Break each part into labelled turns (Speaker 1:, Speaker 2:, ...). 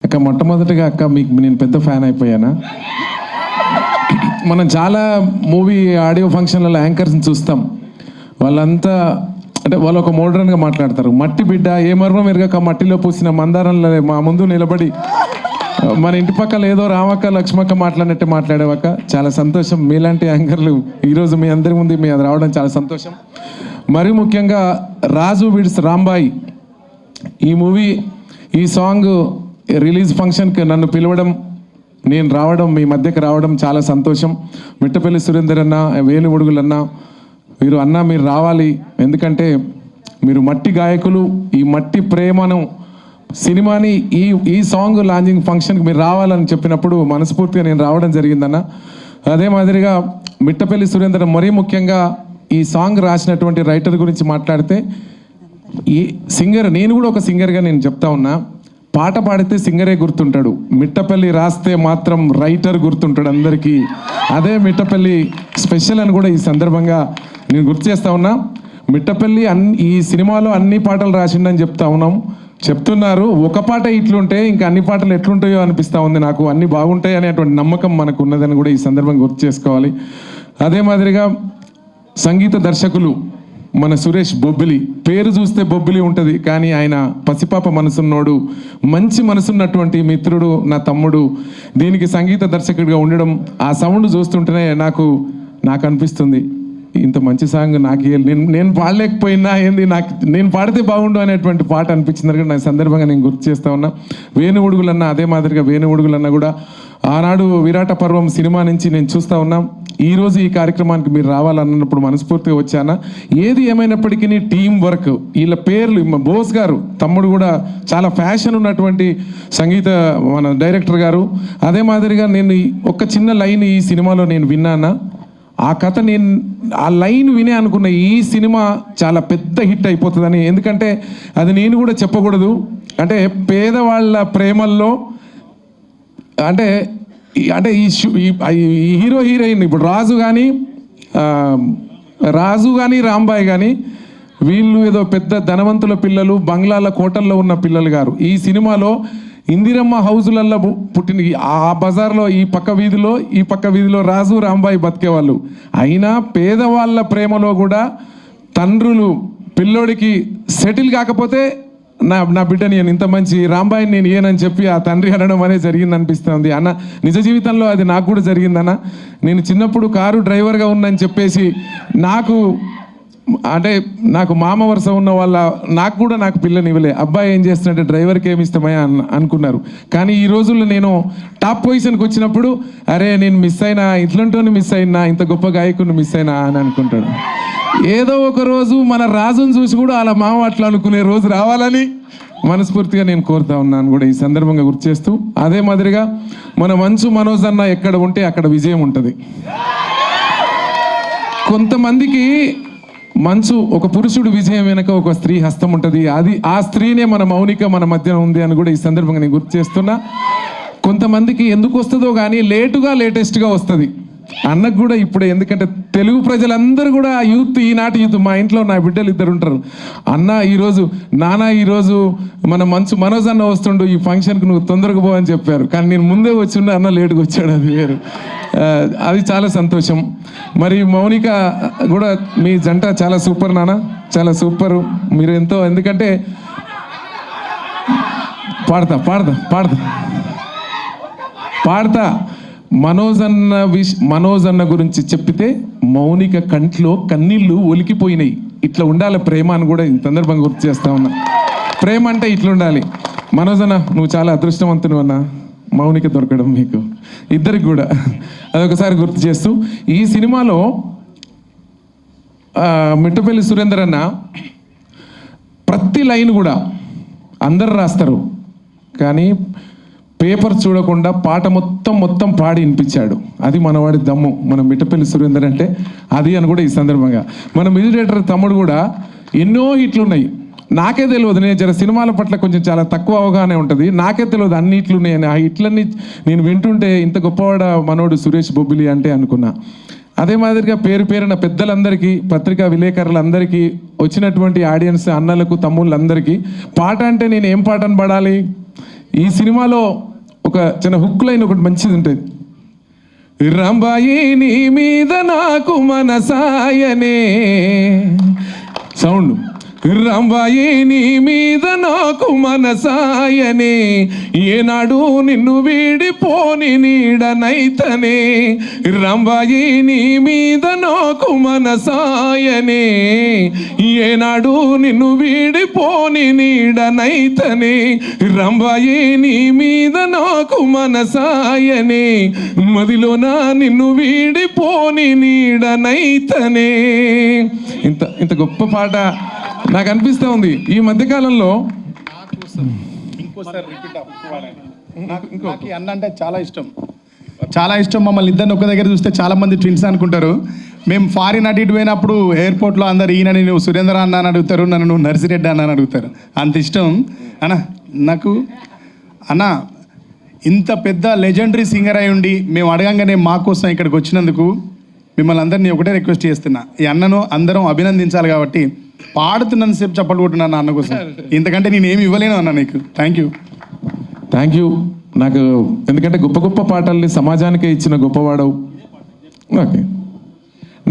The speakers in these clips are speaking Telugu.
Speaker 1: అక్క మొట్టమొదటిగా అక్క మీకు నేను పెద్ద ఫ్యాన్ అయిపోయానా. మనం చాలా మూవీ ఆడియో ఫంక్షన్లలో యాంకర్స్ని చూస్తాం. వాళ్ళంతా అంటే వాళ్ళు ఒక మోడర్న్గా మాట్లాడతారు. మట్టి బిడ్డ ఏ మర్మం ఎరగక మట్టిలో పూసిన మందారంలో మా ముందు నిలబడి మన ఇంటి పక్కల ఏదో రామక్క లక్ష్మక్క మాట్లాడినట్టే మాట్లాడేవాక చాలా సంతోషం. మీలాంటి యాంకర్లు ఈరోజు మీ అందరి ముందు మీ అది రావడం చాలా సంతోషం. మరీ ముఖ్యంగా రాజు విడ్స్ రాంబాయి ఈ మూవీ ఈ సాంగ్ రిలీజ్ ఫంక్షన్కి నన్ను పిలవడం, నేను రావడం, మీ మధ్యకి రావడం చాలా సంతోషం. మిట్టపల్లి సురేందర్ అన్న, వేణు ఉడుగులన్న, మీరు అన్న మీరు రావాలి, ఎందుకంటే మీరు మట్టి గాయకులు. ఈ మట్టి ప్రేమను సినిమాని ఈ సాంగ్ లాంచింగ్ ఫంక్షన్కి మీరు రావాలని చెప్పినప్పుడు మనస్ఫూర్తిగా నేను రావడం జరిగిందన్న. అదే మాదిరిగా మిట్టపల్లి సురేందర్ మరీ ముఖ్యంగా ఈ సాంగ్ రాసినటువంటి రైటర్ గురించి మాట్లాడితే, ఈ సింగర్, నేను కూడా ఒక సింగర్గా నేను చెప్తా ఉన్నా, పాట పాడితే సింగరే గుర్తుంటాడు, మిట్టపల్లి రాస్తే మాత్రం రైటర్ గుర్తుంటాడు అందరికీ. అదే మిట్టపల్లి స్పెషల్ అని కూడా ఈ సందర్భంగా నేను గుర్తు చేస్తా ఉన్నా. మిట్టపల్లి ఈ సినిమాలో అన్ని పాటలు రాసిండని చెప్తున్నారు. ఒక పాట ఇట్లుంటే ఇంకా అన్ని పాటలు ఎట్లుంటాయో అనిపిస్తూ ఉంది నాకు. అన్ని బాగుంటాయి అనేటువంటి నమ్మకం మనకు ఉన్నదని కూడా ఈ సందర్భంగా గుర్తు చేసుకోవాలి. అదే మాదిరిగా సంగీత దర్శకులు మన సురేష్ బొబ్బిలి, పేరు చూస్తే బొబ్బిలి ఉంటుంది, కానీ ఆయన పసిపాప మనసున్నోడు, మంచి మనసున్నటువంటి మిత్రుడు, నా తమ్ముడు. దీనికి సంగీత దర్శకుడిగా ఉండడం, ఆ సౌండ్ చూస్తుంటేనే నాకు అనిపిస్తుంది ఇంత మంచి సాంగ్ నాకు నేను పాడలేకపోయినా ఏంది, నేను పాడితే బాగుండు అనేటువంటి పాట అనిపించింది. నా సందర్భంగా నేను గుర్తు చేస్తా ఉన్నా. వేణు ఉడుగులన్న అదే మాదిరిగా వేణు ఉడుగులన్న కూడా ఆనాడు విరాట పర్వం సినిమా నుంచి నేను చూస్తూ ఉన్నాం. ఈరోజు ఈ కార్యక్రమానికి మీరు రావాలన్నప్పుడు మనస్ఫూర్తిగా వచ్చానా. ఏది ఏమైనప్పటికీ టీం వర్క్, వీళ్ళ పేర్లు, బోస్ గారు తమ్ముడు కూడా చాలా ఫ్యాషన్ ఉన్నటువంటి సంగీత మన డైరెక్టర్ గారు. అదే మాదిరిగా నేను ఒక చిన్న లైన్ ఈ సినిమాలో నేను విన్నానా, ఆ కథ నేను ఆ లైన్ వినే అనుకున్న ఈ సినిమా చాలా పెద్ద హిట్ అయిపోతుందని. ఎందుకంటే అది నేను కూడా చెప్పకూడదు, అంటే పేదవాళ్ళ ప్రేమల్లో అంటే ఈ హీరో హీరోయిన్ ఇప్పుడు రాజు కానీ రాంబాయ్ కానీ వీళ్ళు ఏదో పెద్ద ధనవంతుల పిల్లలు, బంగ్లాల కోటల్లో ఉన్న పిల్లలు గారు. ఈ సినిమాలో ఇందిరమ్మ హౌజులల్లో పుట్టిన ఆ బజార్లో ఈ పక్క వీధిలో రాజు రాంబాయి బతికేవాళ్ళు. అయినా పేదవాళ్ళ ప్రేమలో కూడా తండ్రులు పిల్లోడికి సెటిల్ కాకపోతే నా బిడ్డని నేను ఇంత మంచి రాంబాయిని నేను ఏనని చెప్పి ఆ తండ్రి అనడం అనేది జరిగింది అనిపిస్తుంది అన్న. నిజ జీవితంలో అది నాకు కూడా జరిగిందన్న. నేను చిన్నప్పుడు కారు డ్రైవర్గా ఉన్నని చెప్పేసి నాకు మామ వరుస ఉన్న నాకు పిల్లని ఇవ్వలే. అబ్బాయి ఏం చేస్తున్నట్టే డ్రైవర్కి ఏమి ఇష్టమయ్యా అనుకున్నారు. కానీ ఈ రోజుల్లో నేను టాప్ పొజిషన్కి వచ్చినప్పుడు అరే నేను మిస్ అయినా, ఇట్లంటోని మిస్ అయినా, ఇంత గొప్ప గాయకుని మిస్ అయినా అని అనుకుంటాడు. ఏదో ఒక రోజు మన రాజును చూసి కూడా అలా మామ అట్లా అనుకునే రోజు రావాలని మనస్ఫూర్తిగా నేను కోరుతా ఉన్నాను కూడా ఈ సందర్భంగా గుర్తు చేస్తూ. అదే మాదిరిగా మన మంచు మనోజ్ అన్న ఎక్కడ ఉంటే అక్కడ విజయం ఉంటుంది. కొంతమందికి మంచు ఒక పురుషుడు విజయం వెనక ఒక స్త్రీ హస్తం ఉంటుంది. ఆ స్త్రీనే మన మౌనిక మన మధ్యన ఉంది అని కూడా ఈ సందర్భంగా నేను గుర్తు చేస్తున్నా. కొంతమందికి ఎందుకు వస్తుందో కానీ లేటెస్ట్గా వస్తుంది అన్నకు కూడా ఇప్పుడే. ఎందుకంటే తెలుగు ప్రజలందరూ కూడా ఈనాటి యూత్, మా ఇంట్లో నా బిడ్డలు ఇద్దరు ఉంటారు. అన్న ఈరోజు మన మంచు మనోజ్ అన్న వస్తుండు, ఈ ఫంక్షన్కి నువ్వు తొందరగా పో అని చెప్పారు. కానీ నేను ముందే వచ్చిండే, అన్న లేటుగా వచ్చాడు, అది వేరు. అది చాలా సంతోషం. మరి మౌనిక కూడా మీ జంట చాలా సూపర్ నాన్న, చాలా సూపర్. మీరు ఎంతో, ఎందుకంటే పాడతా మనోజ్ అన్న గురించి చెప్పితే మౌనిక కంట్లో కన్నీళ్ళు ఒలికిపోయినాయి. ఇట్లా ఉండాలి ప్రేమ అని కూడా ఈ సందర్భంగా గుర్తు చేస్తా ఉన్నా. ప్రేమ అంటే ఇట్లా ఉండాలి. మనోజ్ అన్న నువ్వు చాలా అదృష్టవంతుడు అన్న, మౌనిక దొరకడం మీకు ఇద్దరికి కూడా. అదొకసారి గుర్తు చేస్తూ ఈ సినిమాలో మిట్టపల్లి సురేందర్ అన్న ప్రతి లైన్ కూడా అందరు రాస్తారు, కానీ పేపర్ చూడకుండా పాట మొత్తం పాడి వినిపించాడు. అది మనవాడి దమ్ము, మన మిట్టపల్లి సురేందర్ అంటే అది అని కూడా ఈ సందర్భంగా. మన మ్యూజిక్ డైరెక్టర్ తమ్ముడు కూడా ఎన్నో హిట్లు ఉన్నాయి. నాకే తెలియదు, నేను జర సినిమాల పట్ల కొంచెం చాలా తక్కువ అవగాహన ఉంటుంది. నాకే తెలియదు అన్ని హిట్లు ఉన్నాయని. ఆ హిట్లన్నీ నేను వింటుంటే ఇంత గొప్పవాడ మనోడు సురేష్ బొబ్బిలి అంటే అనుకున్నా. అదే మాదిరిగా పేరున పెద్దలందరికీ, పత్రికా విలేకరులందరికీ, వచ్చినటువంటి ఆడియన్స్ అన్నలకు తమ్ముళ్ళందరికీ పాట అంటే నేను ఏం పాటను పడాలి, ఈ సినిమాలో ఒక చిన్న హుక్ లైన్ ఒకటి మంచిది ఉంటుంది. రంబాయి నీ మీద నాకు మనసాయనే, సౌండ్. రంబాయి నీ మీద నాకు మనసాయనే, ఏనాడు నిన్ను వీడిపోని నీడనైతనే. రంబాయి నీ మీద నాకు మనసాయనే, ఏనాడు నిన్ను వీడిపోని నీడనైతనే. రంబాయి నీ మీద నాకు మనసాయనే, మదిలోన నిన్ను వీడిపోని నీడనైతనే. ఇంత గొప్ప పాట నాకు అనిపిస్తూ ఉంది ఈ మధ్యకాలంలో.
Speaker 2: నాకు అన్న అంటే చాలా ఇష్టం. మమ్మల్ని ఇద్దరిని ఒక దగ్గర చూస్తే చాలా మంది ట్విన్స్ అనుకుంటారు. మేము ఫారిన్ అటు ఇటు పోయినప్పుడు ఎయిర్పోర్ట్లో అందరు ఈయనని నువ్వు సురేంద్ర అన్న అని అడుగుతారు, నన్ను నువ్వు నర్సిరెడ్డి అన్న అని అడుగుతారు. అంత ఇష్టం అన్న నాకు. అన్న ఇంత పెద్ద లెజెండరీ సింగర్ అయి ఉండి మేము అడగంగానే మా కోసం ఇక్కడికి వచ్చినందుకు మిమ్మల్ని అందరినీ ఒకటే రిక్వెస్ట్ చేస్తున్నా, ఈ అన్నను అందరం అభినందించాలి. కాబట్టి పాడుతున్నంతసేపు చప్పట్లు కొట్టున్నాను అన్న కోసం. ఇంతకంటే నేను ఏమి ఇవ్వలేను అన్న నీకు. Thank you.
Speaker 1: నాకు ఎందుకంటే గొప్ప పాటల్ని సమాజానికే ఇచ్చిన గొప్పవాడవు. ఓకే,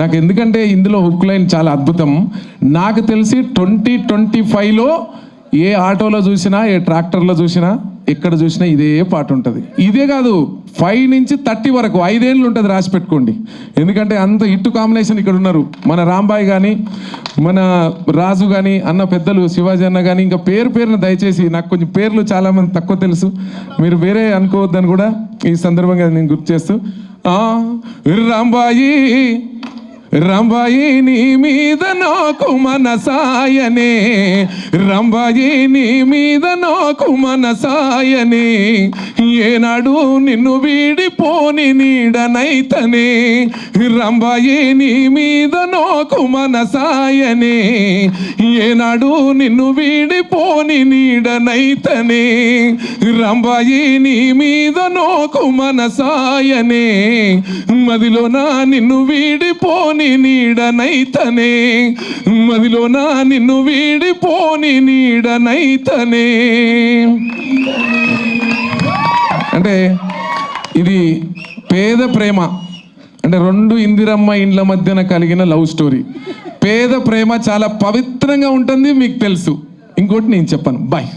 Speaker 1: నాకు ఎందుకంటే ఇందులో హుక్ లైన్ చాలా అద్భుతం. నాకు తెలిసి 2025లో ఏ ఆటోలో చూసినా, ఏ ట్రాక్టర్లో చూసినా, ఎక్కడ చూసినా ఇదే పాట ఉంటుంది. ఇదే కాదు, 5 నుంచి 30 వరకు 5 ఏళ్ళు ఉంటుంది, రాసి పెట్టుకోండి. ఎందుకంటే అంత హిట్ కాంబినేషన్ ఇక్కడ ఉన్నారు. మన రాంబాయ్ కానీ, మన రాజు కానీ, అన్న పెద్దలు శివాజీ అన్న కానీ, ఇంకా పేరున దయచేసి నాకు కొంచెం పేర్లు చాలామంది తక్కువ తెలుసు, మీరు వేరే అనుకోవద్దని కూడా ఈ సందర్భంగా నేను గుర్తు చేస్తూ, రంబాయి నీ మీద నాకు మనసాయనే, రంబాయి నీ మీద నాకు మనసాయనే, ఏనాడు నిన్ను వీడిపోని నీడనైతనే. రంబాయి నీ మీద నాకు మనసాయనే, ఏనాడు నిన్ను వీడిపోని నీడనైతనే. రంబాయి నీ మీద నాకు మనసాయనే, మదిలోన నిన్ను వీడిపోని నీడనైతనే, మదిలోన నిన్ను వీడిపోని నీడనైతనే. అంటే ఇది పేద ప్రేమ, అంటే 2 ఇందిరమ్మ ఇండ్ల మధ్యన కలిగిన లవ్ స్టోరీ. పేద ప్రేమ చాలా పవిత్రంగా ఉంటుంది, మీకు తెలుసు. ఇంకోటి నేను చెప్పను. బాయ్.